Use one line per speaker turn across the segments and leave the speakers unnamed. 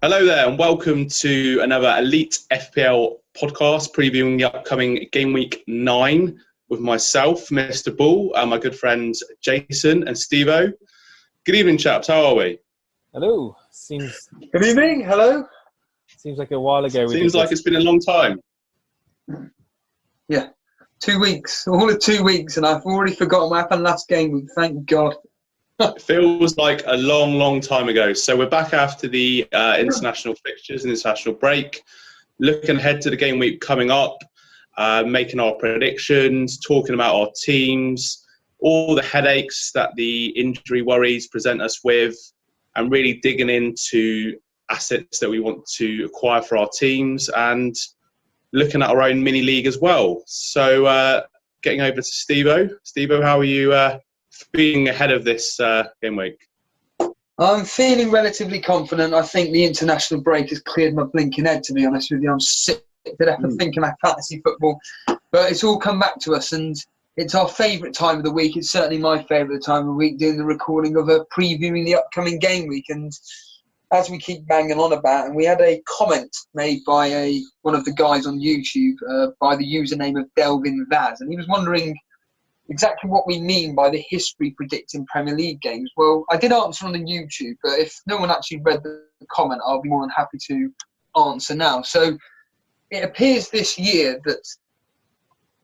Hello there, and welcome to another Elite FPL podcast previewing the upcoming Game Week 9 with myself, Mr. Bull, and my good friends Jason and Steve-O. Good evening, chaps. How are we?
Hello.
Good evening. Hello.
Seems like a while ago.
Seems like it's been a long time.
Yeah, 2 weeks. All of 2 weeks, and I've already forgotten what happened last game week. Thank God.
It feels like a long, long time ago. So we're back after the international fixtures and international break, looking ahead to the game week coming up, making our predictions, talking about our teams, all the headaches that the injury worries present us with, and really digging into assets that we want to acquire for our teams and looking at our own mini league as well. So getting over to Steve-O. Steve-O, how are you feeling ahead of this game week?
I'm feeling relatively confident. I think the international break has cleared my blinking head, to be honest with you. I'm sick to death of thinking about fantasy football. But it's all come back to us, and it's our favourite time of the week. It's certainly my favourite time of the week, doing the recording of previewing the upcoming game week. And as we keep banging on about, and we had a comment made by one of the guys on YouTube by the username of Delvin Vaz, and he was wondering exactly what we mean by the history predicting Premier League games. Well, I did answer on the YouTube, but if no one actually read the comment, I'll be more than happy to answer now. So it appears this year that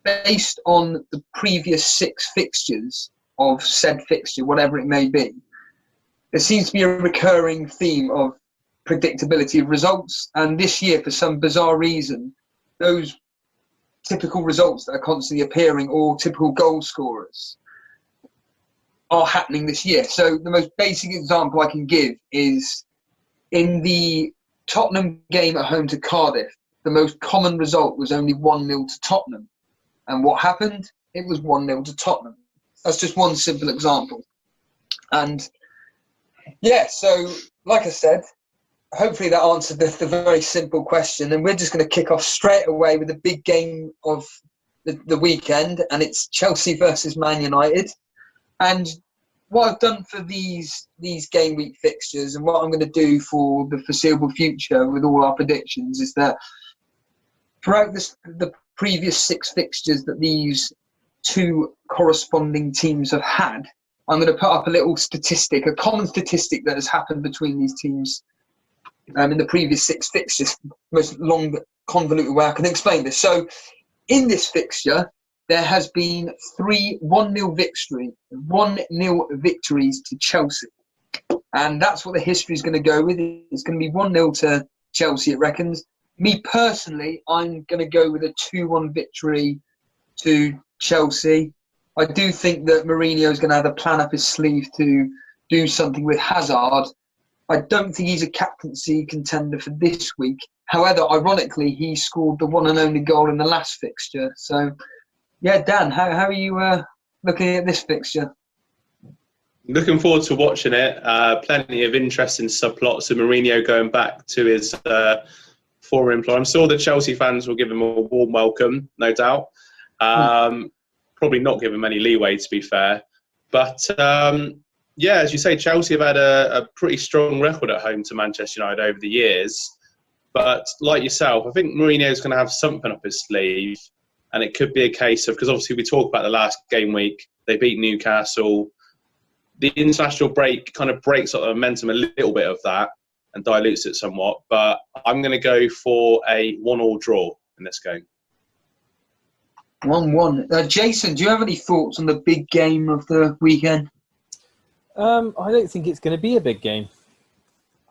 based on the previous 6 fixtures of said fixture, whatever it may be, there seems to be a recurring theme of predictability of results. And this year, for some bizarre reason, those typical results that are constantly appearing, or typical goal scorers, are happening this year. So the most basic example I can give is in the Tottenham game at home to Cardiff, the most common result was only 1-0 to Tottenham. And what happened? It was 1-0 to Tottenham. That's just one simple example. And yeah, so like I said, hopefully that answered the very simple question. And we're just going to kick off straight away with the big game of the weekend, and it's Chelsea versus Man United. And what I've done for these game week fixtures, and what I'm going to do for the foreseeable future with all our predictions, is that throughout the previous 6 fixtures that these 2 corresponding teams have had, I'm going to put up a little statistic, a common statistic that has happened between these teams in the previous 6 fixtures. Most long, convoluted way I can explain this. So, in this fixture, there has been 3 1-0 victories to Chelsea. And that's what the history is going to go with. It's going to be 1-0 to Chelsea, it reckons. Me personally, I'm going to go with a 2-1 victory to Chelsea. I do think that Mourinho is going to have a plan up his sleeve to do something with Hazard. I don't think he's a captaincy contender for this week. However, ironically, he scored the one and only goal in the last fixture. So, yeah, Dan, how are you looking at this fixture?
Looking forward to watching it. Plenty of interesting subplots of Mourinho going back to his former employer. I'm sure the Chelsea fans will give him a warm welcome, no doubt. Probably not give him any leeway, to be fair. But, yeah, as you say, Chelsea have had a pretty strong record at home to Manchester United over the years. But like yourself, I think Mourinho's going to have something up his sleeve. And it could be a case of, because obviously we talked about the last game week, they beat Newcastle. The international break kind of breaks up the momentum a little bit of that and dilutes it somewhat. But I'm going to go for a 1-1 draw in this game.
1-1. Jason, do you have any thoughts on the big game of the weekend?
I don't think it's going to be a big game.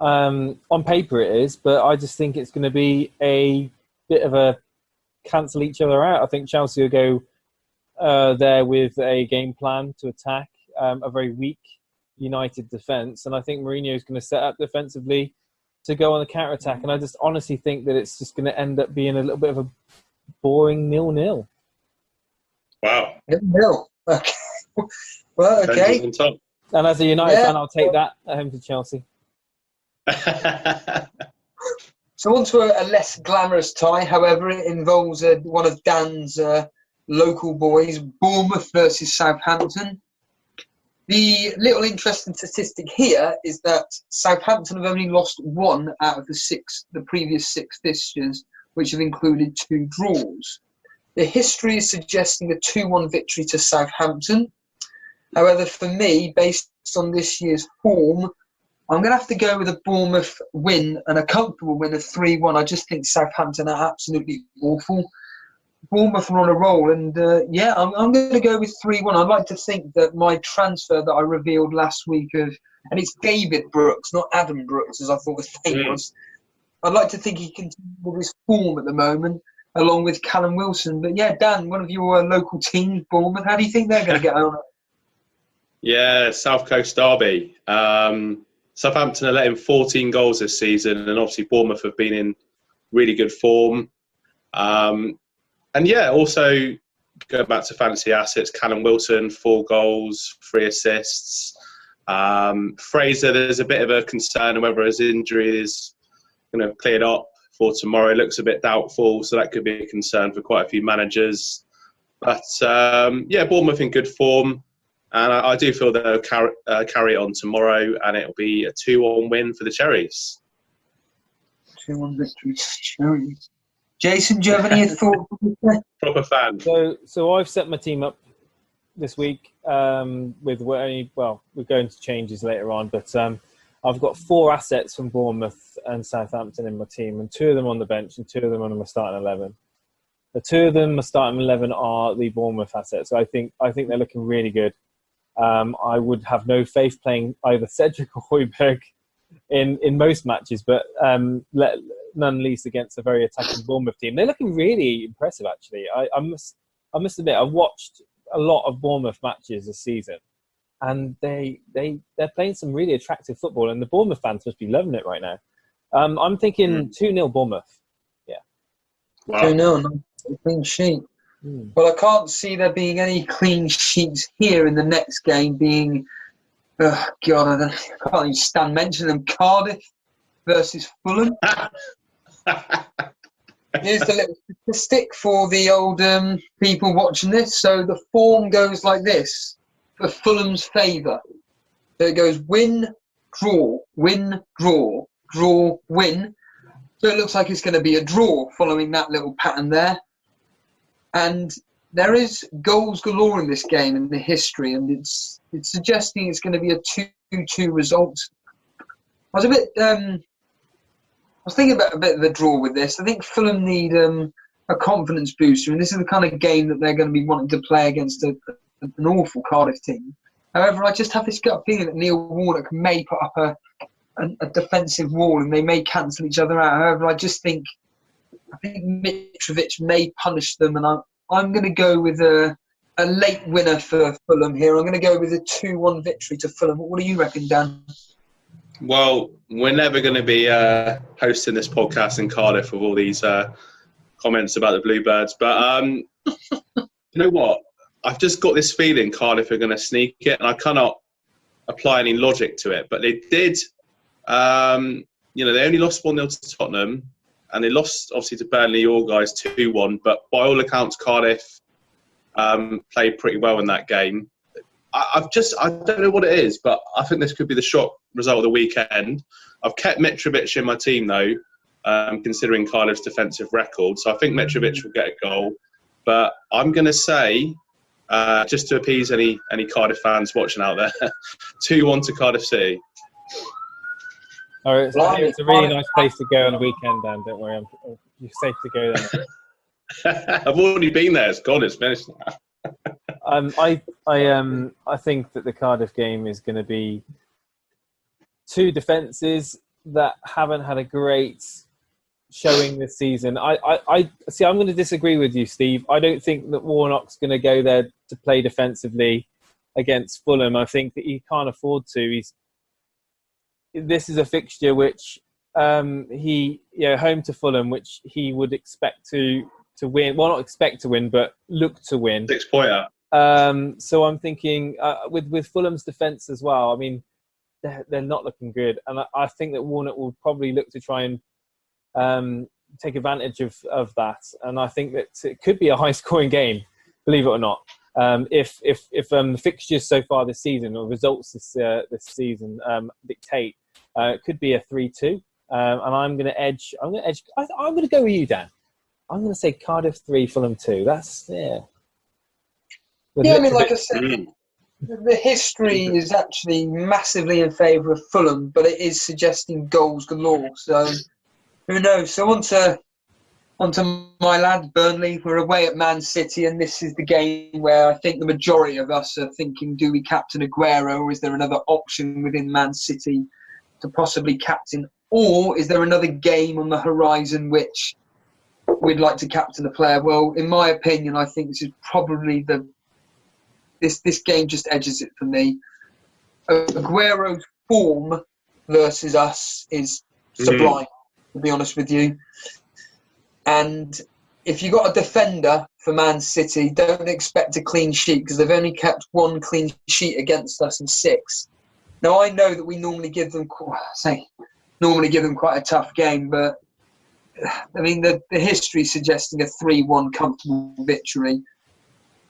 On paper it is, but I just think it's going to be a bit of a cancel each other out. I think Chelsea will go there with a game plan to attack a very weak United defence, and I think Mourinho is going to set up defensively to go on the counter-attack, and I just honestly think that it's just going to end up being a little bit of a boring 0-0.
Wow.
0-0. Okay. Well, okay.
And as a United fan, I'll take that at home to Chelsea.
So on to a less glamorous tie. However, it involves one of Dan's local boys, Bournemouth versus Southampton. The little interesting statistic here is that Southampton have only lost one out of the previous 6 fixtures, which have included 2 draws. The history is suggesting a 2-1 victory to Southampton. However, for me, based on this year's form, I'm going to have to go with a Bournemouth win and a comfortable win of 3-1. I just think Southampton are absolutely awful. Bournemouth are on a roll, and I'm going to go with 3-1. I'd like to think that my transfer that I revealed last week and it's David Brooks, not Adam Brooks, as I thought his name was. I'd like to think he continues with his form at the moment, along with Callum Wilson. But yeah, Dan, one of your local teams, Bournemouth, how do you think they're going to get on?
Yeah, South Coast derby. Southampton are letting 14 goals this season, and obviously Bournemouth have been in really good form. And yeah, also going back to fantasy assets, Callum Wilson, 4 goals, 3 assists. Fraser, there's a bit of a concern whether his injury is going to cleared up for tomorrow. It looks a bit doubtful, so that could be a concern for quite a few managers. But Bournemouth in good form, and I do feel they'll carry it on tomorrow, and it'll be a 2-1 win for the Cherries.
2-1 victory to the Cherries. Jason, do you have any thoughts?
Proper fan.
So I've set my team up this week with we're going to changes later on, but I've got 4 assets from Bournemouth and Southampton in my team, and 2 of them on the bench and 2 of them on my starting 11. The 2 of them, my starting 11, are the Bournemouth assets. So I think they're looking really good. I would have no faith playing either Cedric or Højbjerg in most matches, but none least against a very attacking Bournemouth team. They're looking really impressive, actually. I must admit, I've watched a lot of Bournemouth matches this season, and they're playing some really attractive football, and the Bournemouth fans must be loving it right now. I'm thinking 2-0 Bournemouth. Yeah.
Wow.
2-0, clean sheet. Well, I can't see there being any clean sheets here in the next game being, I can't even stand mentioning them, Cardiff versus Fulham. Here's the little statistic for the old people watching this. So the form goes like this for Fulham's favour. So it goes win, draw, win, draw, draw, win. So it looks like it's going to be a draw following that little pattern there. And there is goals galore in this game in the history, and it's suggesting it's going to be a 2-2 result. I was thinking about a bit of a draw with this. I think Fulham need a confidence booster, and this is the kind of game that they're going to be wanting to play against an awful Cardiff team. However, I just have this gut feeling that Neil Warnock may put up a defensive wall, and they may cancel each other out. However, I think Mitrovic may punish them, and I'm going to go with a late winner for Fulham here. I'm going to go with a 2-1 victory to Fulham. What do you reckon, Dan?
Well, we're never going to be hosting this podcast in Cardiff with all these comments about the Bluebirds. But you know what? I've just got this feeling Cardiff are going to sneak it, and I cannot apply any logic to it. But they did. They only lost 1-0 to Tottenham, and they lost obviously to Burnley, your guys, 2-1. But by all accounts, Cardiff played pretty well in that game. I don't know what it is, but I think this could be the shock result of the weekend. I've kept Mitrovic in my team though, considering Cardiff's defensive record. So I think Mitrovic will get a goal. But I'm going to say, just to appease any Cardiff fans watching out there, 2-1 to Cardiff City.
All right, it's a really nice place to go on a weekend, Dan. Don't worry, you're safe to go there.
I've already been there. It's gone. It's finished now.
I think that the Cardiff game is going to be 2 defences that haven't had a great showing this season. I see. I'm going to disagree with you, Steve. I don't think that Warnock's going to go there to play defensively against Fulham. I think that he can't afford to. This is a fixture which home to Fulham, which he would expect to win. Well, not expect to win, but look to win.
6-pointer.
So I'm thinking with Fulham's defence as well. I mean, they're not looking good, and I think that Warnock will probably look to try and take advantage of that. And I think that it could be a high-scoring game, believe it or not. If the fixtures so far this season or results this season dictate, it could be a 3-2. And I'm going to edge. I'm going to go with you, Dan. I'm going to say Cardiff 3, Fulham 2. That's
Yeah, I mean, like I said, the history is actually massively in favour of Fulham, but it is suggesting goals galore. So who knows? So onto my lad Burnley. We're away at Man City, and this is the game where I think the majority of us are thinking: do we captain Aguero, or is there another option within Man City to possibly captain? Or is there another game on the horizon which we'd like to captain a player? Well, in my opinion, I think this is probably this game just edges it for me. Aguero's form versus us is sublime, to be honest with you. And if you've got a defender for Man City, don't expect a clean sheet because they've only kept one clean sheet against us in 6. Now, I know that we normally give them quite a tough game, but I mean, the history is suggesting a 3-1 comfortable victory.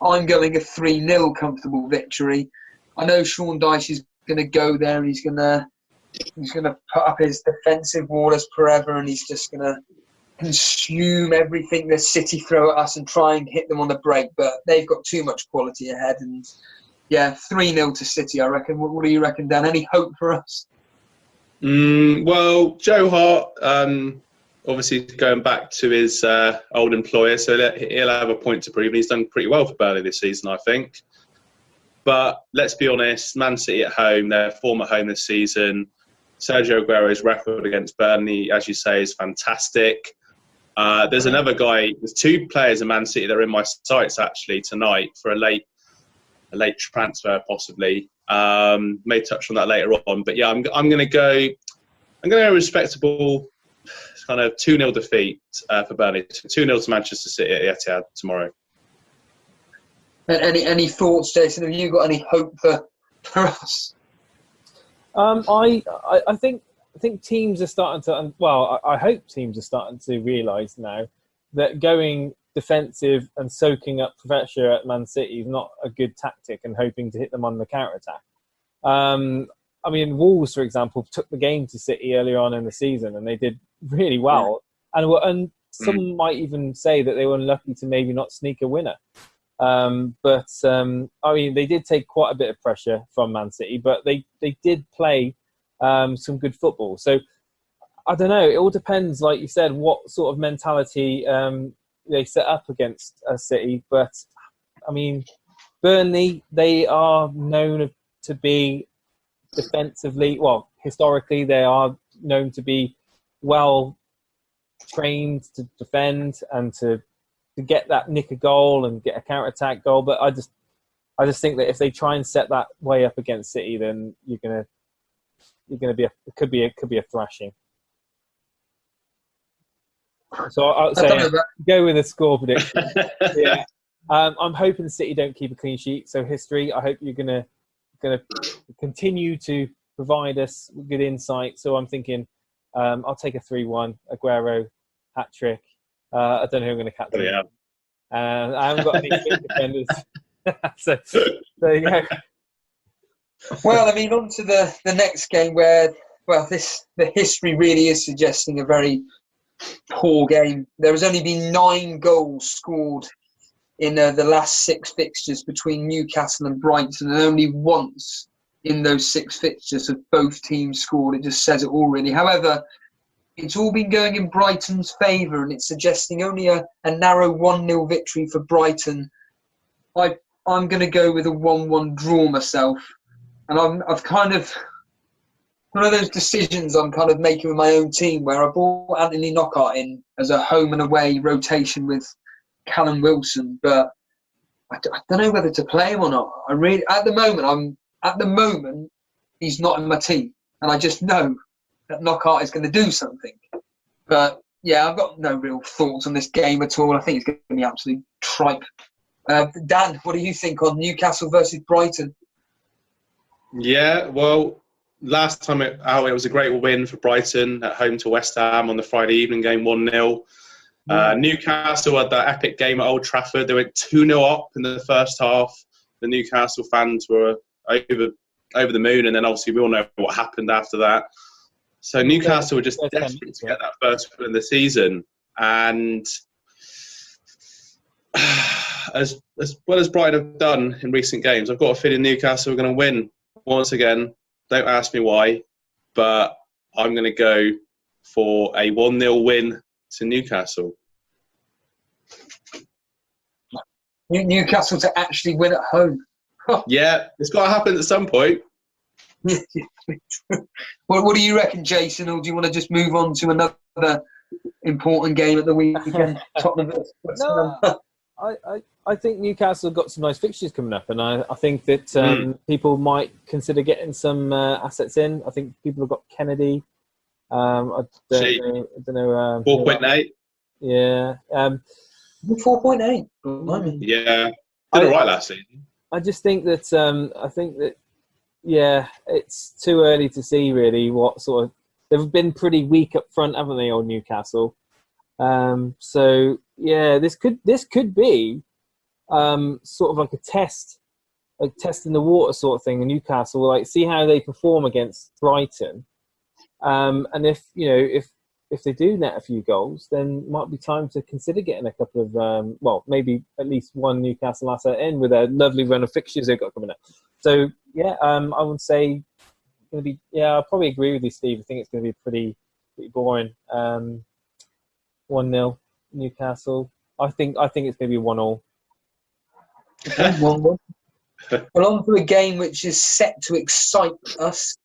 I'm going a 3-0 comfortable victory. I know Sean Dyche is going to go there. He's going to put up his defensive wall as per ever, and he's just going to consume everything that City throw at us and try and hit them on the break. But they've got too much quality ahead, and yeah, 3-0 to City, I reckon. What do you reckon, Dan? Any hope for us?
Well, Joe Hart, obviously going back to his old employer, so he'll have a point to prove. He's done pretty well for Burnley this season, I think. But let's be honest, Man City at home, their form at home this season. Sergio Aguero's record against Burnley, as you say, is fantastic. There's another guy, there's 2 players in Man City that are in my sights actually tonight for a late transfer possibly. May touch on that later on, but yeah, I'm going to go a respectable kind of 2-0 defeat for Burnley. 2-0 to Manchester City at the Etihad tomorrow.
Any thoughts, Jason? Have you got any hope for us?
I think teams are starting to. Well, I hope teams are starting to realise now that going defensive and soaking up pressure at Man City is not a good tactic, and hoping to hit them on the counter attack. I mean, Wolves, for example, took the game to City earlier on in the season, and they did really well. Yeah. And some might even say that they were unlucky to maybe not sneak a winner. I mean, they did take quite a bit of pressure from Man City, but they did play some good football. So I don't know. It all depends, like you said, what sort of mentality they set up against City. But I mean, Burnley, they are known to be defensively, well, historically, they are known to be well trained to defend and to get that nick a goal and get a counter-attack goal. But I just think that if they try and set that way up against City, then you're gonna be it could be a thrashing. So I'll say go with a score prediction. Yeah, I'm hoping City don't keep a clean sheet. So history, I hope you're gonna continue to provide us with good insight. So I'm thinking I'll take a 3-1 Aguero hat-trick. I don't know who I'm going to captain.
Yeah.
I haven't got any defenders. So there you go.
Well, I mean, on to the next game where, the history really is suggesting a very poor game. There has only been 9 goals scored in the last 6 fixtures between Newcastle and Brighton, and only once in those 6 fixtures have both teams scored. It just says it all, really. However, it's all been going in Brighton's favour, and it's suggesting only a narrow 1-0 victory for Brighton. I'm going to go with a 1-1 draw myself. And I've kind of... One of those decisions I'm kind of making with my own team where I brought Anthony Knockaert in as a home and away rotation with Callum Wilson, but I don't know whether to play him or not. At the moment, he's not in my team, and I just know that Knockaert is going to do something. But yeah, I've got no real thoughts on this game at all. I think it's going to be absolute tripe. Dan, what do you think on Newcastle versus Brighton?
Yeah, well, last time it was a great win for Brighton at home to West Ham on the Friday evening game, 1-0. Newcastle had that epic game at Old Trafford. They went 2-0 up in the first half. The Newcastle fans were over the moon, and then obviously we all know what happened after that. So Newcastle were just desperate to get that first win of the season. And as well as Brighton have done in recent games, I've got a feeling Newcastle are going to win once again. Don't ask me why, but I'm going to go for a 1-0 win to Newcastle.
Newcastle to actually win at home.
Yeah, it's got to happen at some point.
What do you reckon, Jason? Or do you want to just move on to another important game at the weekend? Tottenham versus West Ham?
I think Newcastle have got some nice fixtures coming up, and I think that people might consider getting some assets in. I think people have got Kennedy. I don't know.
4.8.
Yeah.
4.8.
Yeah. Did all right last season.
I just think that it's too early to see really what sort of. They've been pretty weak up front, haven't they, old Newcastle? So yeah, this could be sort of like a test in the water sort of thing. In Newcastle, like see how they perform against Brighton, and if they do net a few goals, then it might be time to consider getting a couple of maybe at least one Newcastle asset in with a lovely run of fixtures they've got coming up. So yeah, I would say going to be I probably agree with you, Steve. I think it's going to be pretty boring. 1-0 Newcastle. I think it's going to be 1-1.
1-1. Well, on to a game which is set to excite us.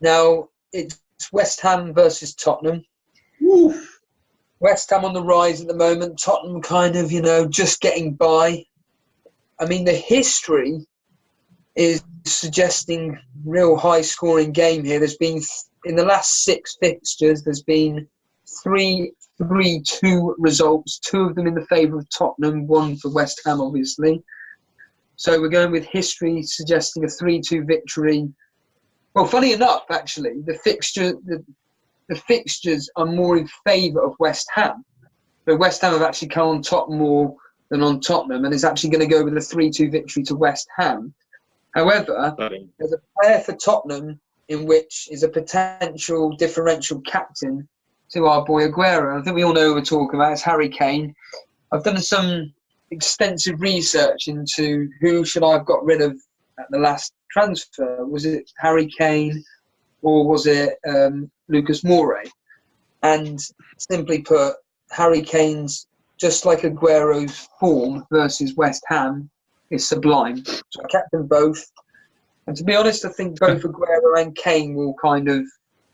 Now it's West Ham versus Tottenham.
Woo.
West Ham on the rise at the moment. Tottenham kind of, just getting by. I mean, the history is suggesting real high-scoring game here. There's been, in the last 6 fixtures, there's been 3-2 results, 2 of them in the favour of Tottenham, 1 for West Ham, obviously. So we're going with history suggesting a 3-2 victory. Well, funny enough, actually, the fixtures are more in favour of West Ham. But West Ham have actually come on top more than on Tottenham, and it's actually going to go with a 3-2 victory to West Ham. However, there's a player for Tottenham in which is a potential differential captain to our boy Aguero. I think we all know who we're talking about. It's Harry Kane. I've done some extensive research into who should I have got rid of at the last transfer. Was it Harry Kane or was it Lucas Moura? And simply put, Harry Kane's, just like Aguero's form versus West Ham, is sublime. So I kept them both. And to be honest, I think both Aguero and Kane will kind of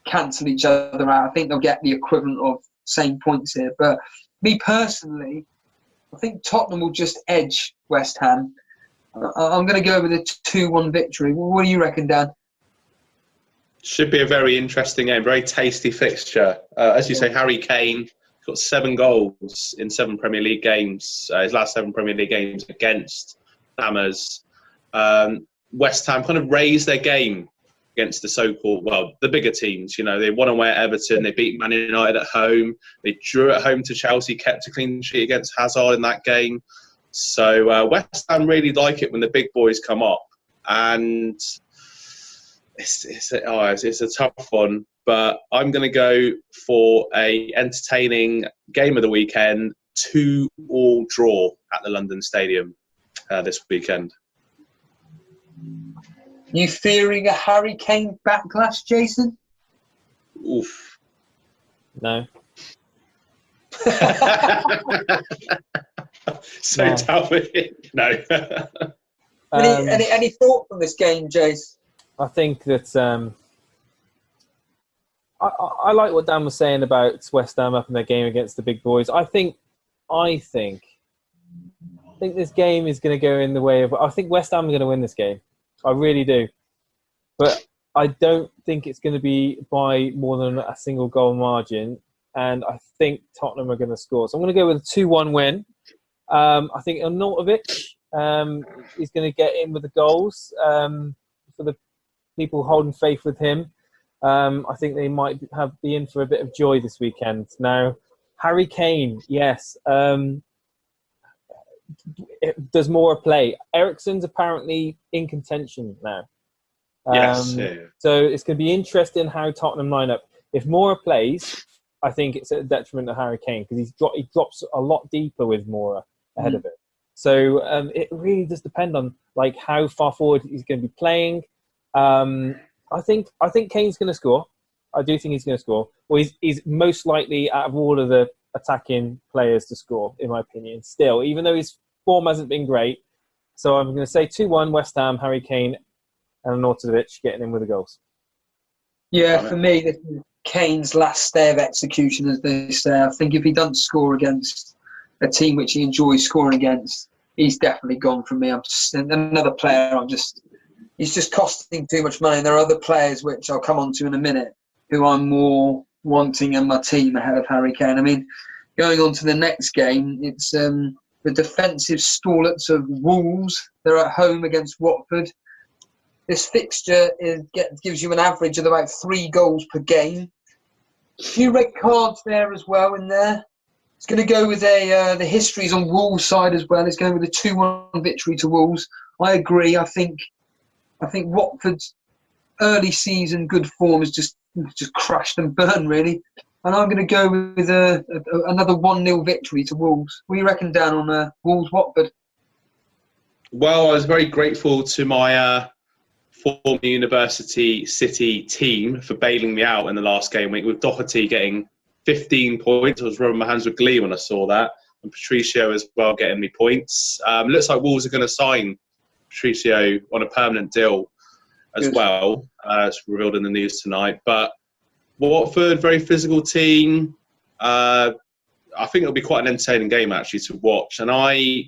cancel each other out. I think they'll get the equivalent of same points here. But me personally, I think Tottenham will just edge West Ham. I'm going to go with a 2-1 victory. What do you reckon, Dan?
Should be a very interesting game, very tasty fixture. As you say, Harry Kane got 7 goals in 7 Premier League games, his last 7 Premier League games against Hammers. West Ham kind of raised their game against the so-called, the bigger teams. They won away at Everton, they beat Man United at home, they drew at home to Chelsea, kept a clean sheet against Hazard in that game. So West Ham really like it when the big boys come up, and it's a tough one. But I'm going to go for a entertaining game of the weekend, 2-2 draw at the London Stadium this weekend.
You fearing a Harry Kane backlash, Jason?
Oof.
No.
So tell me. No.
Any thoughts on this game, Jace?
I think that I like what Dan was saying about West Ham up in their game against the big boys. I think this game is going to go in the way of. I think West Ham are going to win this game. I really do. But I don't think it's going to be by more than a single goal margin. And I think Tottenham are going to score. So I'm going to go with a 2-1 win. I think Arnautovic is going to get in with the goals for the people holding faith with him. I think they might be in for a bit of joy this weekend. Now, Harry Kane, yes. Does Moura play? Eriksen's apparently in contention now.
Yes. Yeah.
So it's going to be interesting how Tottenham line up. If Moura plays, I think it's a detriment to Harry Kane because he drops a lot deeper with Moura ahead of it. So it really does depend on like how far forward he's going to be playing. I think Kane's going to score. I do think he's going to score. Well, he's most likely out of all of the attacking players to score, in my opinion. Still, even though his form hasn't been great, so I'm going to say 2-1 West Ham, Harry Kane, and Arnautovic getting in with the goals.
Yeah, for me, this is Kane's last day of execution, as they say. I think if he doesn't score against a team which he enjoys scoring against, he's definitely gone from me. Another player. He's just costing too much money. And there are other players which I'll come on to in a minute who I'm more wanting in my team ahead of Harry Kane. I mean, going on to the next game, it's the defensive stalwarts of Wolves. They're at home against Watford. This fixture gives you an average of about 3 goals per game. A few red cards there as well in there. It's going to go with the histories on Wolves' side as well. It's going with a 2-1 victory to Wolves. I agree. I think Watford's early season good form has just crashed and burned, really. And I'm going to go with another 1-0 victory to Wolves. What do you reckon, Dan, on Wolves-Watford?
Well, I was very grateful to my former University City team for bailing me out in the last game week, with Doherty getting 15 points. I was rubbing my hands with glee when I saw that. And Patricio as well getting me points. Looks like Wolves are going to sign Patricio on a permanent deal as well. It's revealed in the news tonight. But Watford, very physical team. I think it'll be quite an entertaining game, actually, to watch. And my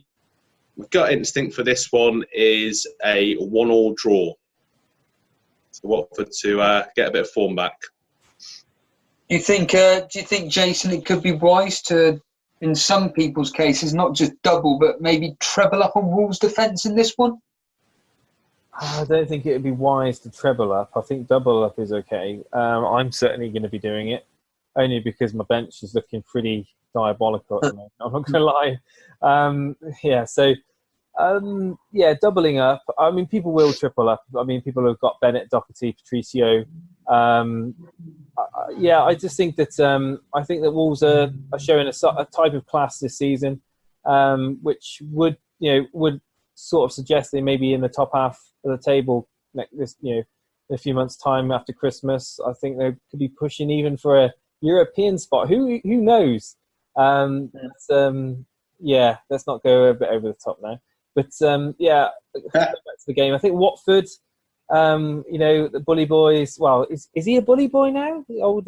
gut instinct for this one is a 1-1 draw. So Watford to get a bit of form back.
Do you think, Jason, it could be wise to, in some people's cases, not just double, but maybe treble up on Wolves' defence in this one?
I don't think it would be wise to treble up. I think double up is okay. I'm certainly going to be doing it, only because my bench is looking pretty diabolical at the moment. I'm not going to lie. Doubling up. I mean, people will triple up. I mean, people have got Bennett, Doherty, Patricio. I just think that Wolves are showing a type of class this season, which would sort of suggest they may be in the top half of the table in a few months' time after Christmas. I think they could be pushing even for a European spot. Who knows? Let's not go a bit over the top now. But back to the game. I think Watford, the bully boys. Well, is he a bully boy now? The old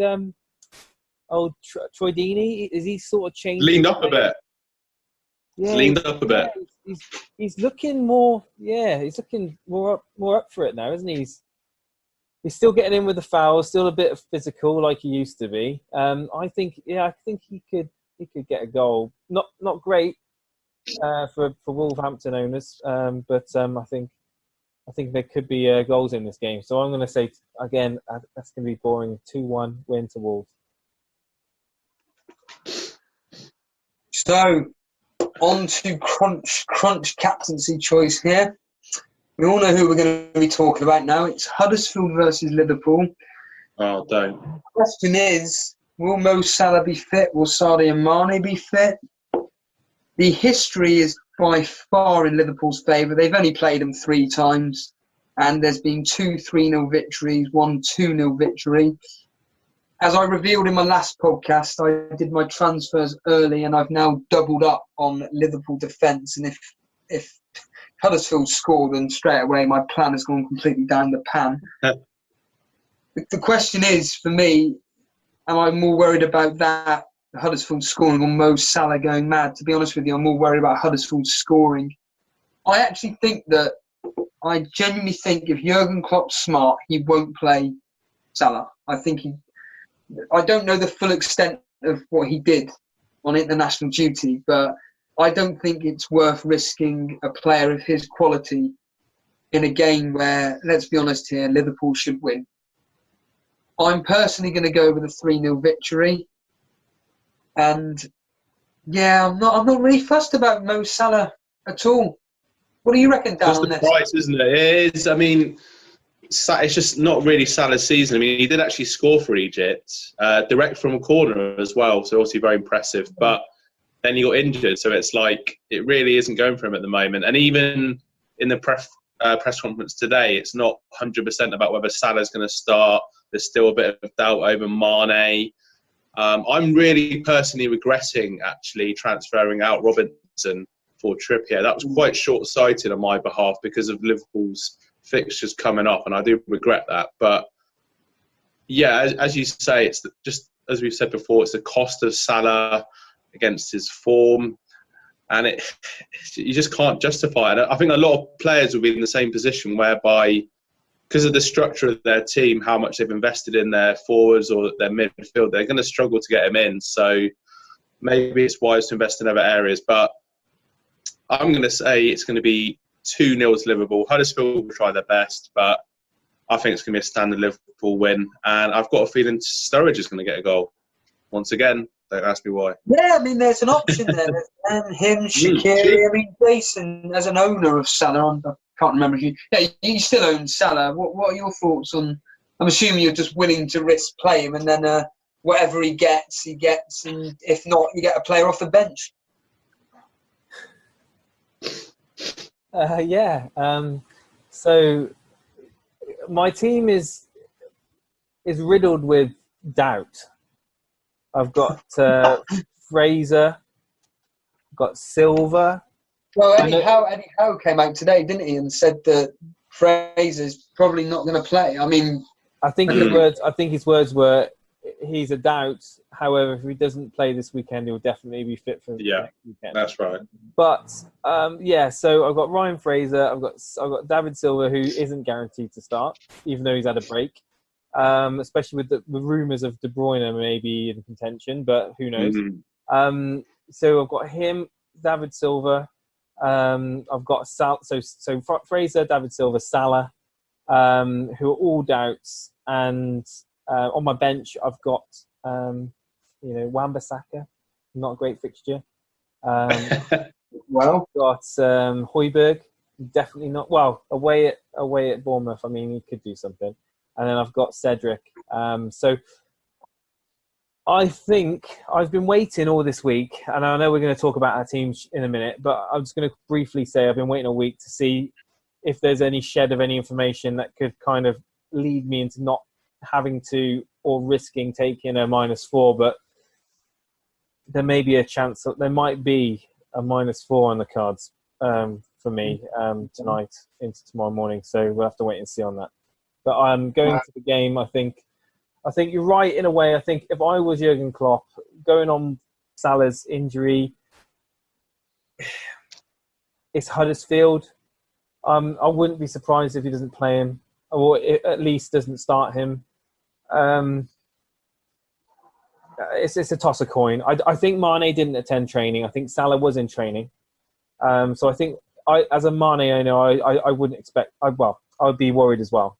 Troy Deeney, is he sort of changed?
Leaned up a bit. Yeah, leaned up a bit.
He's looking more. Yeah, he's looking more up for it now, isn't he? He's still getting in with the fouls, still a bit of physical like he used to be. I think he could get a goal. Not great for Wolverhampton owners, but I think there could be goals in this game. So I'm going to say again that's going to be boring. 2-1 win to Wolves.
So on to crunch captaincy choice here. We all know who we're going to be talking about now. It's Huddersfield versus Liverpool.
Oh, don't.
The question is, will Mo Salah be fit? Will Sadio Mane be fit? The history is by far in Liverpool's favour. They've only played them 3 times, and there's been 2 3-0 victories, 1 2-0 victory. As I revealed in my last podcast, I did my transfers early, and I've now doubled up on Liverpool defence. And if Huddersfield scored, then straight away my plan has gone completely down the pan. The question is, for me, am I more worried about that, Huddersfield scoring, or Mo Salah going mad? To be honest with you, I'm more worried about Huddersfield scoring. I genuinely think if Jurgen Klopp's smart, he won't play Salah. I don't know the full extent of what he did on international duty, but I don't think it's worth risking a player of his quality in a game where, let's be honest here, Liverpool should win. I'm personally going to go with a 3-0 victory. And yeah, I'm not really fussed about Mo Salah at all. What do you reckon, Dan,
Just
on
the
this?
price, isn't it? It is. I mean, it's just not really Salah's season. I mean, he did actually score for Egypt, direct from a corner as well, so obviously very impressive. But then he got injured, so it's like it really isn't going for him at the moment. And even in the press conference today, it's not 100% about whether Salah's going to start. There's still a bit of doubt over Mane. I'm really personally regretting actually transferring out Robinson for Trippier. That was quite short-sighted on my behalf because of Liverpool's fixtures coming up, and I do regret that. But yeah, as you say, it's just as we've said before, it's the cost of Salah against his form, and you just can't justify it. I think a lot of players will be in the same position whereby, because of the structure of their team, how much they've invested in their forwards or their midfield, they're going to struggle to get him in. So maybe it's wise to invest in other areas. But I'm going to say it's going to be 2-0 to Liverpool. Huddersfield will try their best, but I think it's going to be a standard Liverpool win. And I've got a feeling Sturridge is going to get a goal. Once again, don't ask me why.
Yeah, I mean, there's an option there. There's him, Shaqiri. I mean, Jason, as an owner of Salah, I can't remember if you still own Salah. What are your thoughts on? I'm assuming you're just willing to risk play him, and then whatever he gets, and if not, you get a player off the bench.
Yeah. So my team is riddled with doubt. I've got Fraser, got Silva.
Well, Eddie Howe came out today, didn't he, and said that Fraser's probably not going to play. I mean,
I think his words were, he's a doubt. However, if he doesn't play this weekend, he'll definitely be fit for next weekend.
That's right.
But so I've got Ryan Fraser. I've got David Silva, who isn't guaranteed to start, even though he's had a break. Especially with the rumours of De Bruyne maybe in contention, but who knows? Mm-hmm. So I've got him, David Silva. I've got so Fraser, David Silva, Salah, who are all doubts, and on my bench I've got Wan-Bissaka, not a great fixture. Well, got Højbjerg, definitely not. Well, away at Bournemouth, I mean, he could do something. And then I've got Cedric. So I think I've been waiting all this week, and I know we're going to talk about our team in a minute, but I'm just going to briefly say I've been waiting a week to see if there's any shed of any information that could kind of lead me into not having to or risking taking a -4. But there may be a chance that there might be a -4 on the cards for me tonight into tomorrow morning. So we'll have to wait and see on that. But I'm going to the game. I think you're right in a way. I think if I was Jurgen Klopp, going on Salah's injury, it's Huddersfield. I wouldn't be surprised if he doesn't play him, or at least doesn't start him. It's a toss a coin. I think Mane didn't attend training. I think Salah was in training. So I think as a Mane owner, I wouldn't expect. I would be worried as well.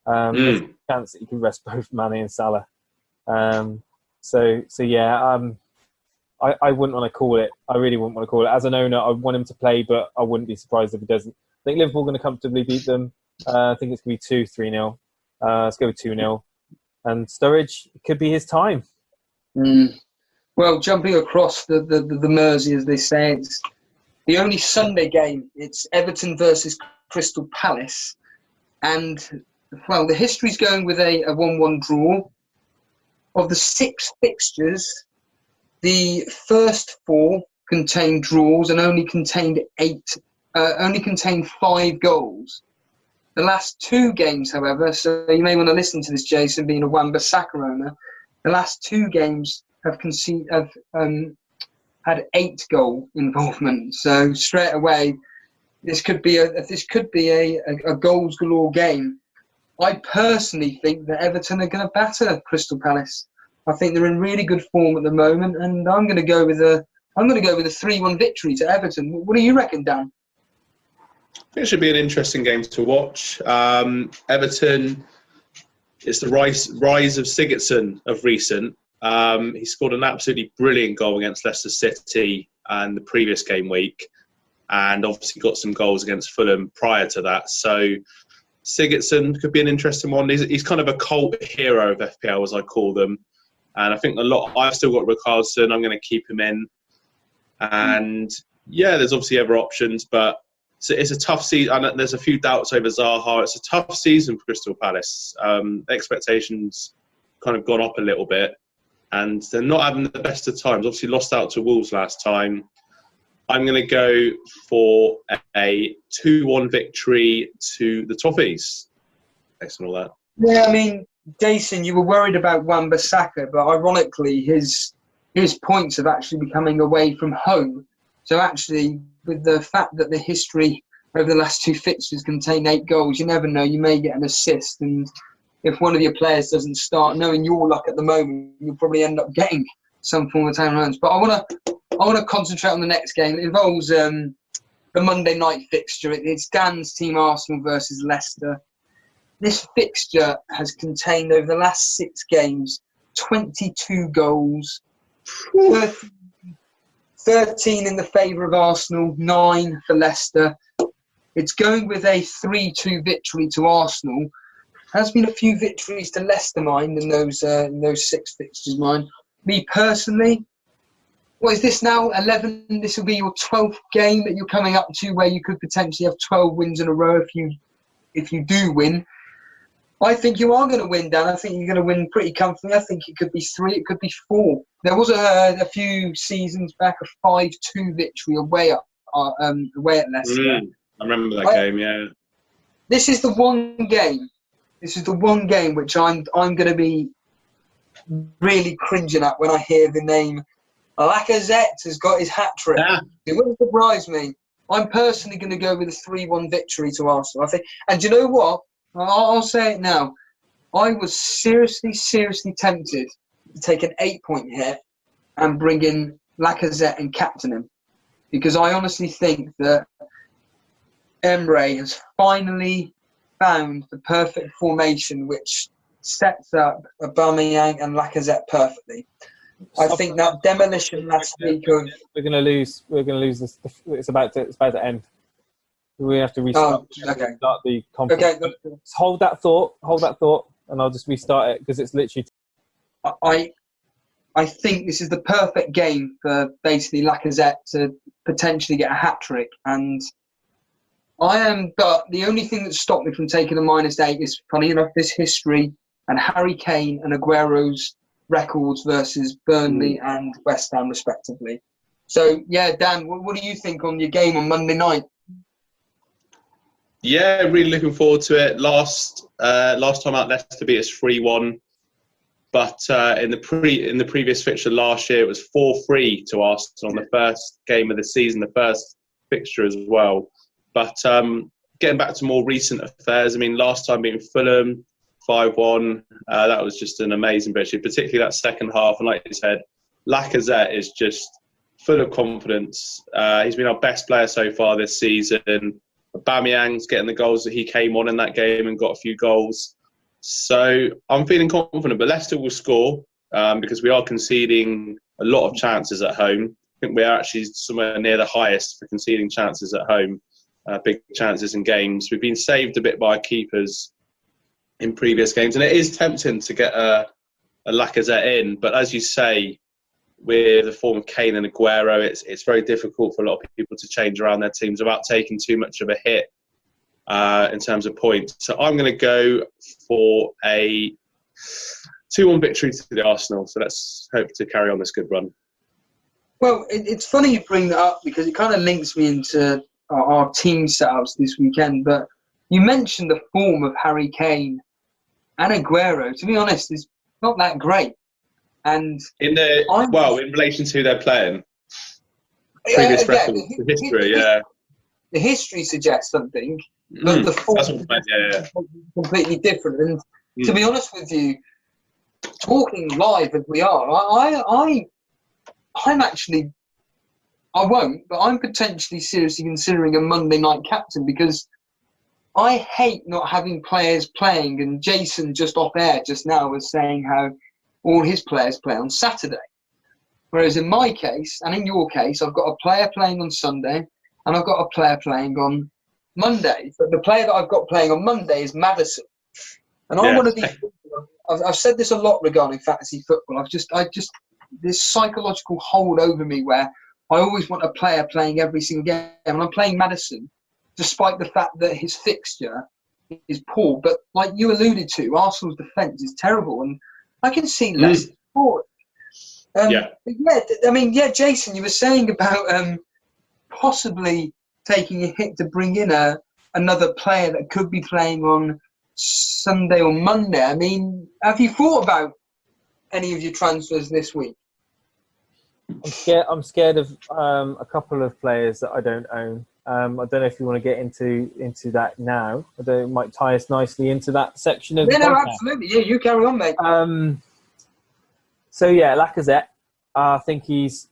There's a chance that you can rest both Mane and Salah. So yeah, I wouldn't want to call it. I really wouldn't want to call it. As an owner, I want him to play, but I wouldn't be surprised if he doesn't. I think Liverpool are going to comfortably beat them. I think it's going to be 2-3-0. Let's go with 2-0. And Sturridge, it could be his time.
Well, jumping across the Mersey, as they say, it's the only Sunday game. It's Everton versus Crystal Palace. And, well, the history's going with a 1-1 draw. Of the 6 fixtures, the first 4 contained draws and only contained 5 goals. The last 2 games, however, so you may want to listen to this, Jason, being a Wan-Bissaka owner. The last 2 games have had 8 goal involvement. So straight away, this could be a goals galore game. I personally think that Everton are going to batter Crystal Palace. I think they're in really good form at the moment, and I'm going to go with a 3-1 victory to Everton. What do you reckon, Dan?
I think it should be an interesting game to watch. Everton, it's the rise of Sigurdsson of recent. He scored an absolutely brilliant goal against Leicester City and the previous game week, and obviously got some goals against Fulham prior to that. So Sigurdsson could be an interesting one. He's kind of a cult hero of FPL, as I call them. And I think I've still got Richarlison. I'm going to keep him in. And yeah, there's obviously other options, but it's a tough season. And there's a few doubts over Zaha. It's a tough season for Crystal Palace. Expectations kind of gone up a little bit, and they're not having the best of times. Obviously lost out to Wolves last time. I'm going to go for a 2-1 victory to the Toffees. Based on all that.
Yeah, I mean, Jason, you were worried about Wan-Bissaka, but ironically, his points have actually been coming away from home. So actually, with the fact that the history over the last 2 fixtures contain 8 goals, you never know, you may get an assist. And if one of your players doesn't start, knowing your luck at the moment, you'll probably end up getting some form of town runs. But I want to concentrate on the next game. It involves the Monday night fixture. It's Dan's team, Arsenal versus Leicester. This fixture has contained, over the last 6 games, 22 goals, 13 in the favour of Arsenal, 9 for Leicester. It's going with a 3-2 victory to Arsenal. Has been a few victories to Leicester, mind, in those 6 fixtures, mind. Me personally, what is this now? 11. This will be your 12th game that you're coming up to, where you could potentially have 12 wins in a row if you do win. I think you are going to win, Dan. I think you're going to win pretty comfortably. I think it could be 3, it could be 4. There was a few seasons back a 5-2 victory away at Leicester.
I remember that game, yeah.
This is the one game. This is the one game which I'm going to be really cringing at when I hear the name Lacazette has got his hat-trick. Yeah. It wouldn't surprise me. I'm personally going to go with a 3-1 victory to Arsenal, I think. And do you know what? I'll say it now. I was seriously tempted to take an 8-point hit and bring in Lacazette and captain him, because I honestly think that Emre has finally found the perfect formation which sets up Aubameyang and Lacazette perfectly. I think that demolition last week of
we're going to lose this. It's about to end. We have to restart. Start the conference. Okay, hold that thought, and I'll just restart it, because it's literally.
I think this is the perfect game for basically Lacazette to potentially get a hat trick, and But the only thing that stopped me from taking a -8 is, funny enough, this history and Harry Kane and Aguero's records versus Burnley and West Ham, respectively. So yeah, Dan, what do you think on your game on Monday night?
Yeah, really looking forward to it. Last time out, Leicester beat us 3-1, but in the previous fixture last year, it was 4-3 to Arsenal on the first game of the season, the first fixture as well. But getting back to more recent affairs, I mean, last time beating Fulham 5-1, that was just an amazing victory, particularly that second half. And like you said, Lacazette is just full of confidence. He's been our best player so far this season. Aubameyang's getting the goals that he came on in that game and got a few goals. So I'm feeling confident, but Leicester will score because we are conceding a lot of chances at home. I think we are actually somewhere near the highest for conceding chances at home, big chances in games. We've been saved a bit by our keepers in previous games, and it is tempting to get a Lacazette in, but as you say, with the form of Kane and Aguero, it's very difficult for a lot of people to change around their teams without taking too much of a hit in terms of points. So I'm going to go for a 2-1 victory to the Arsenal. So let's hope to carry on this good run.
Well, it's funny you bring that up, because it kind of links me into our team setups this weekend. But you mentioned the form of Harry Kane and Aguero. To be honest, it's not that great. And
in relation to their playing, previous records, the history,
the history suggests something, but the form is completely different. And to be honest with you, talking live as we are, I'm actually, I won't, but I'm potentially seriously considering a Monday night captain, because I hate not having players playing. And Jason, just off air just now, was saying how all his players play on Saturday. Whereas in my case, and in your case, I've got a player playing on Sunday and I've got a player playing on Monday. But the player that I've got playing on Monday is Maddison. And I'm one of these people, I've said this a lot regarding fantasy football. This psychological hold over me where I always want a player playing every single game. And I'm playing Maddison, despite the fact that his fixture is poor. But like you alluded to, Arsenal's defence is terrible. And I can see less support. Jason, you were saying about possibly taking a hit to bring in another player that could be playing on Sunday or Monday. I mean, have you thought about any of your transfers this week?
I'm scared of a couple of players that I don't own. I don't know if you want to get into that now. I don't. It might tie us nicely into that section of the podcast.
No, absolutely. Yeah, you carry on, mate.
Lacazette. I think he's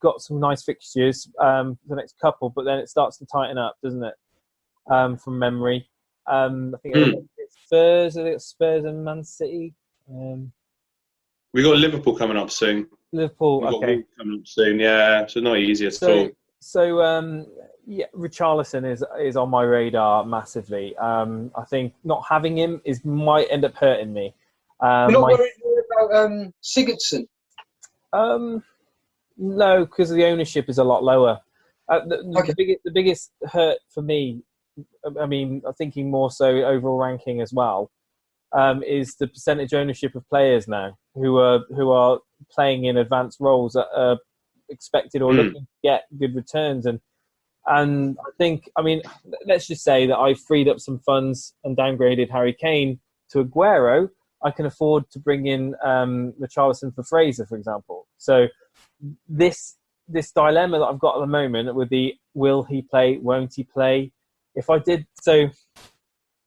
got some nice fixtures for the next couple, but then it starts to tighten up, doesn't it? From memory, I think it's Spurs. I think it's Spurs and Man City.
We got Liverpool coming up soon.
Liverpool, okay.
Coming up soon, yeah. So not easy at all.
Richarlison is on my radar massively. I think not having him might end up hurting me.
You're not worried about Sigurdsson?
No, because the ownership is a lot lower. The biggest hurt for me, I mean, I'm thinking more so overall ranking as well, is the percentage ownership of players now who are playing in advanced roles that are expected or looking to get good returns. And I think, I mean, let's just say that I freed up some funds and downgraded Harry Kane to Aguero. I can afford to bring in Richarlison for Fraser, for example. So this dilemma that I've got at the moment with the will he play, won't he play? If I did so,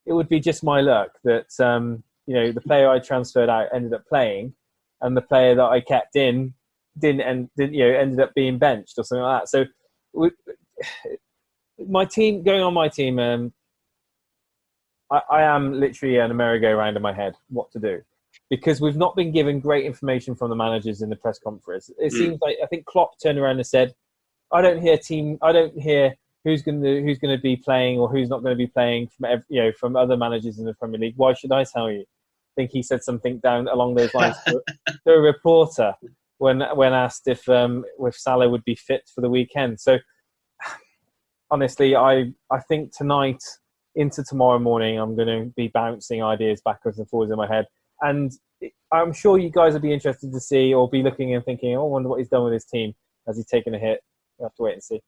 it would be just my luck that the player I transferred out ended up playing, and the player that I kept in ended up being benched or something like that. So my team, I am literally an merry-go-round in my head what to do, because we've not been given great information from the managers in the press conference. It seems like, I think Klopp turned around and said, I don't hear who's going to be playing or who's not going to be playing from other managers in the Premier League. Why should I tell you? I think he said something down along those lines to a reporter when asked if Salah would be fit for the weekend. So honestly, I think tonight into tomorrow morning, I'm going to be bouncing ideas backwards and forwards in my head. And I'm sure you guys will be interested to see, or be looking and thinking, I wonder what he's done with his team. Has he taken a hit? We'll have to wait and see.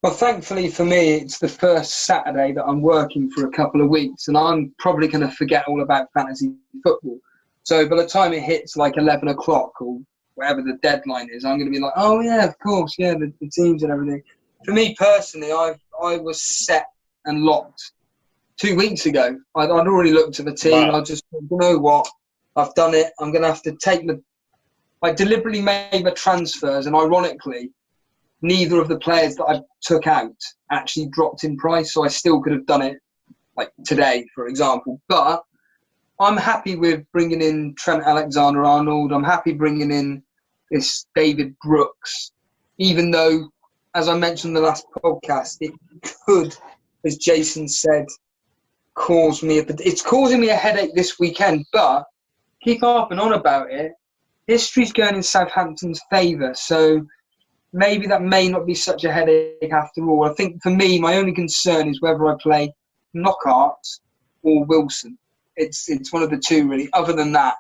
Well, thankfully for me, it's the first Saturday that I'm working for a couple of weeks, and I'm probably going to forget all about fantasy football. So by the time it hits like 11 o'clock or whatever the deadline is, I'm going to be like, oh yeah, of course, yeah, the teams and everything. For me personally, I was set and locked 2 weeks ago. I'd already looked at the team.
Wow.
I just, you know what, I've done it. I'm going to have to I deliberately made my transfers, and ironically, neither of the players that I took out actually dropped in price, so I still could have done it like today, for example. But I'm happy with bringing in Trent Alexander-Arnold. I'm happy bringing in this David Brooks, even though, as I mentioned in the last podcast, it could, as Jason said, it's causing me a headache this weekend. But keep harping on about it. History's going in Southampton's favour, so maybe that may not be such a headache after all. I think for me, my only concern is whether I play Knockaert or Wilson. It's one of the two, really. Other than that,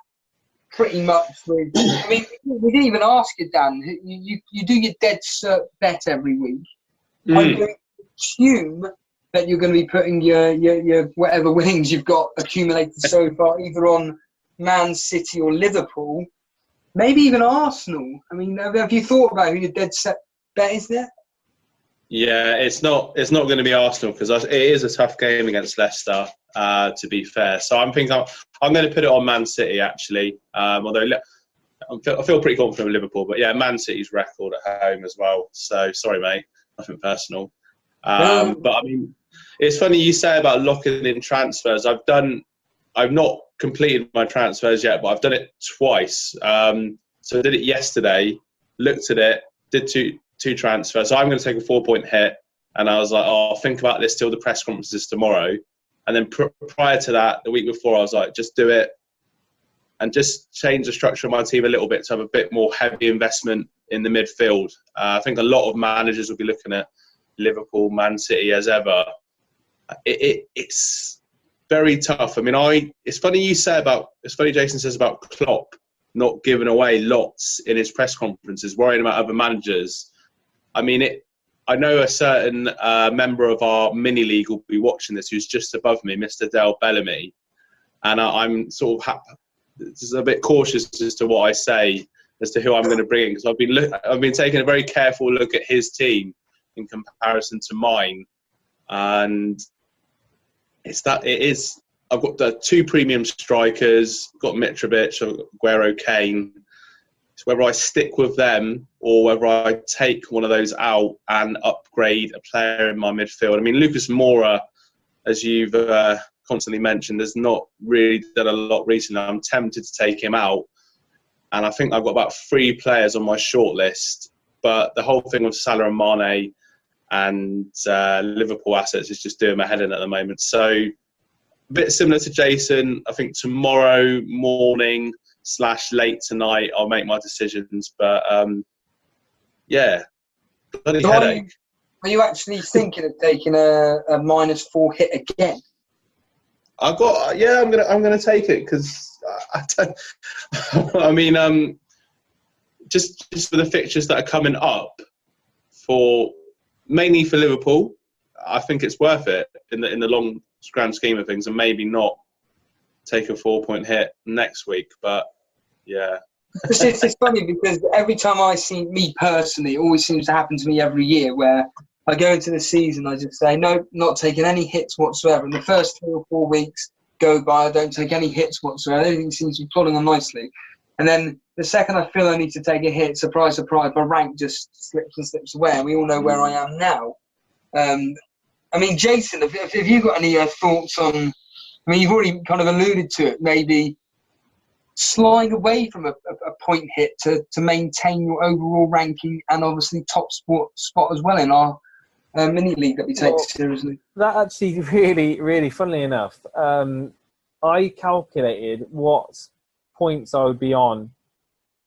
pretty much. We didn't even ask you, Dan. You do your dead cert bet every week. I'm going to assume that you're going to be putting your whatever winnings you've got accumulated so far, either on Man City or Liverpool. Maybe even Arsenal. I mean, have you thought about who your dead set bet is there?
Yeah, it's not going to be Arsenal, because it is a tough game against Leicester, to be fair. So I'm thinking I'm going to put it on Man City, actually. Although I feel pretty confident with Liverpool. But yeah, Man City's record at home as well. So sorry, mate. Nothing personal. But I mean, it's funny you say about locking in transfers. I've done I've not completed my transfers yet, but I've done it twice. So I did it yesterday, looked at it, did two transfers. So I'm going to take a 4-point hit. And I was like, oh, I'll think about this till the press conferences tomorrow. And then prior to that, the week before, I was like, just do it and just change the structure of my team a little bit to have a bit more heavy investment in the midfield. I think a lot of managers will be looking at Liverpool, Man City as ever. It's very tough. I mean, it's funny Jason says about Klopp not giving away lots in his press conferences, worrying about other managers. I mean, I know a certain member of our mini league will be watching this who's just above me, Mr. Dale Bellamy. And I'm sort of just a bit cautious as to what I say as to who I'm going to bring in, because I've been taking a very careful look at his team in comparison to mine. And I've got the 2 premium strikers, got Mitrovic, I've got Aguero, Kane. It's whether I stick with them or whether I take one of those out and upgrade a player in my midfield. I mean, Lucas Moura, as you've constantly mentioned, has not really done a lot recently. I'm tempted to take him out. And I think I've got about 3 players on my shortlist. But the whole thing with Salah and Mane and Liverpool assets is just doing my head in at the moment. So a bit similar to Jason, I think tomorrow morning / late tonight I'll make my decisions. But yeah, bloody headache.
Are you actually thinking of taking a -4 hit again?
I'm gonna take it because I don't. I mean, just for the fixtures that are coming up, mainly for Liverpool, I think it's worth it in the long grand scheme of things, and maybe not take a 4-point hit next week. But yeah,
it's funny because every time I see, me personally, it always seems to happen to me every year where I go into the season, I just say, no, not taking any hits whatsoever. And the first 3 or 4 weeks go by, I don't take any hits whatsoever. Everything seems to be plodding on nicely. And then the second I feel I need to take a hit, surprise, surprise, my rank just slips and slips away. And we all know where I am now. I mean, Jason, have you got any thoughts on, I mean, you've already kind of alluded to it, maybe slide away from a point hit to maintain your overall ranking and obviously top spot as well in our mini league that we take seriously.
That actually really, funnily enough, I calculated what points I would be on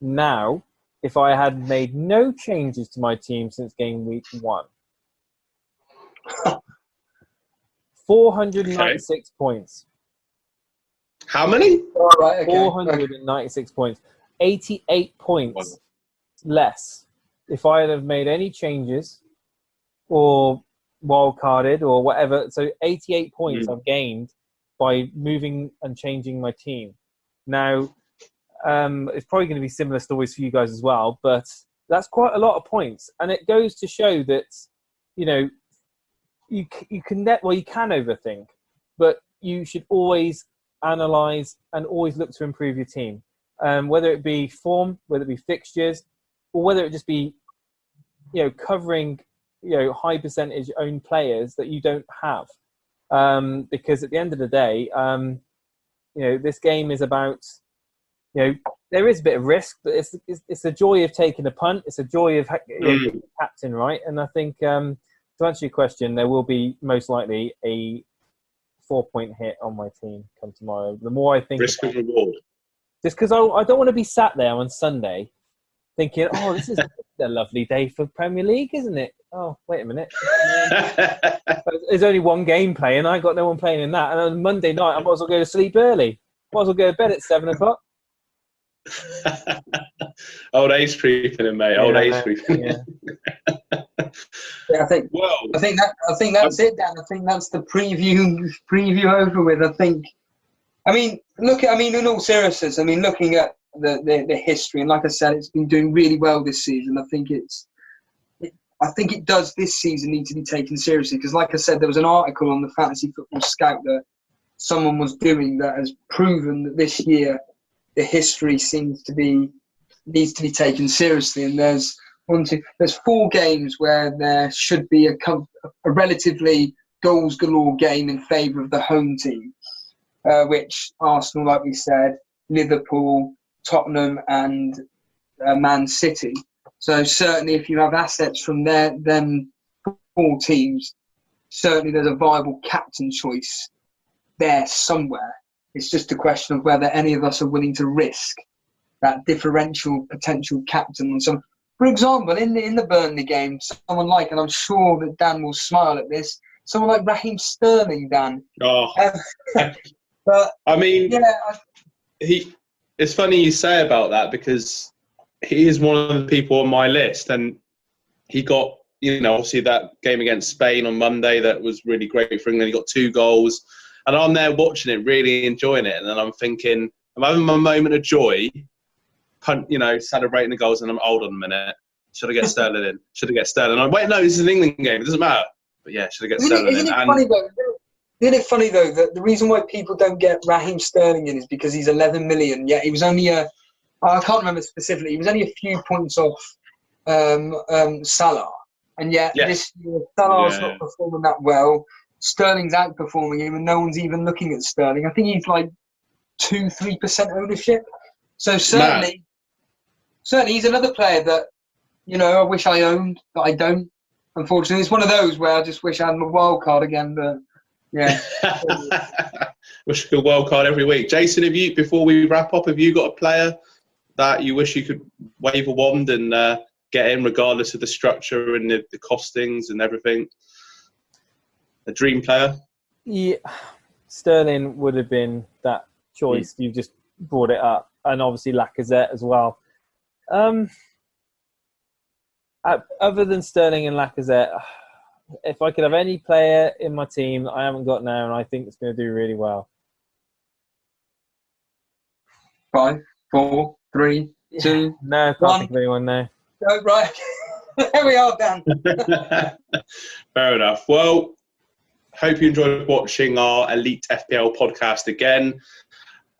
now if I had made no changes to my team since game week 1. 496 points.
How many?
All right, okay.
496 points. 88 points less if I had have made any changes or wildcarded or whatever. So 88 points I've gained by moving and changing my team. Now, it's probably going to be similar stories for you guys as well, but that's quite a lot of points. And it goes to show that, you know, you can overthink, but you should always analyse and always look to improve your team. Whether it be form, whether it be fixtures, or whether it just be, you know, covering, you know, high percentage owned players that you don't have. Because at the end of the day, you know, this game is about, you know, there is a bit of risk, but it's the joy of taking a punt. It's a joy of being captain, right? And I think to answer your question, there will be most likely a 4-point hit on my team come tomorrow. The more I think,
risk and reward.
Just because I don't want to be sat there on Sunday thinking, oh, this is a lovely day for Premier League, isn't it? Oh, wait a minute. There's only one game playing. I got no one playing in that. And on Monday night, I might as well go to sleep early. Might as well go to bed at 7 o'clock.
Old age creeping in, mate. Old age creeping.
Yeah.
I think that's it, Dan. I think that's the preview over with. I mean, in all seriousness, I mean, looking at the history, and like I said, it's been doing really well this season. I think it does this season need to be taken seriously because, like I said, there was an article on the Fantasy Football Scout that someone was doing that has proven that this year the history needs to be taken seriously. And there's 4 games where there should be a relatively goals galore game in favour of the home team. which Arsenal, like we said, Liverpool, Tottenham, and Man City. So certainly, if you have assets from them 4 teams, certainly there's a viable captain choice there somewhere. It's just a question of whether any of us are willing to risk that differential potential captain on some. For example, in the Burnley game, someone like, and I'm sure that Dan will smile at this, someone like Raheem Sterling, Dan.
Oh.
But
I mean,
yeah,
it's funny you say about that, because he is one of the people on my list, and he got, obviously that game against Spain on Monday that was really great for England. He got 2 goals, and I'm there watching it, really enjoying it, and then I'm thinking, I'm having my moment of joy, celebrating the goals, and I'm, hold on a minute, should I get Sterling in? Should I get Sterling? I'm wait, no, this is an England game, it doesn't matter. But yeah, should I get Sterling in?
Isn't it funny though that the reason why people don't get Raheem Sterling in is because he's 11 million, yet he was only I can't remember specifically, he was only a few points off Salah, and yet this year Salah's not performing that well. Sterling's outperforming him, and no one's even looking at Sterling. I think he's like 2-3% ownership. So certainly he's another player that I wish I owned, but I don't. Unfortunately, it's one of those where I just wish I had my wild card again. But yeah,
wish you could wild card every week. Jason, before we wrap up, have you got a player that you wish you could wave a wand and get in, regardless of the structure and the costings and everything? A dream player?
Yeah, Sterling would have been that choice. You've just brought it up, and obviously Lacazette as well. Other than Sterling and Lacazette, if I could have any player in my team that I haven't got now and I think it's going to do really well.
5, 4, 3, 2.
No, can't think of anyone now.
Oh, right. There we are, Dan.
Fair enough. Well, hope you enjoyed watching our Elite FPL podcast again.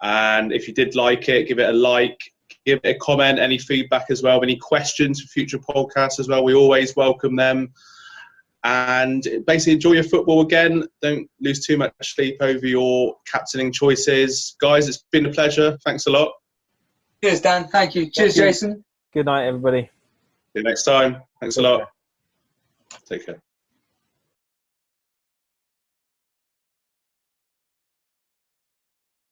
And if you did like it, give it a like, give it a comment, any feedback as well, any questions for future podcasts as well. We always welcome them. And basically enjoy your football again. Don't lose too much sleep over your captaining choices. Guys, it's been a pleasure. Thanks a lot.
Cheers, Dan. Thank you. Cheers, Jason.
Good night, everybody.
See you next time. Thanks a lot. Take care.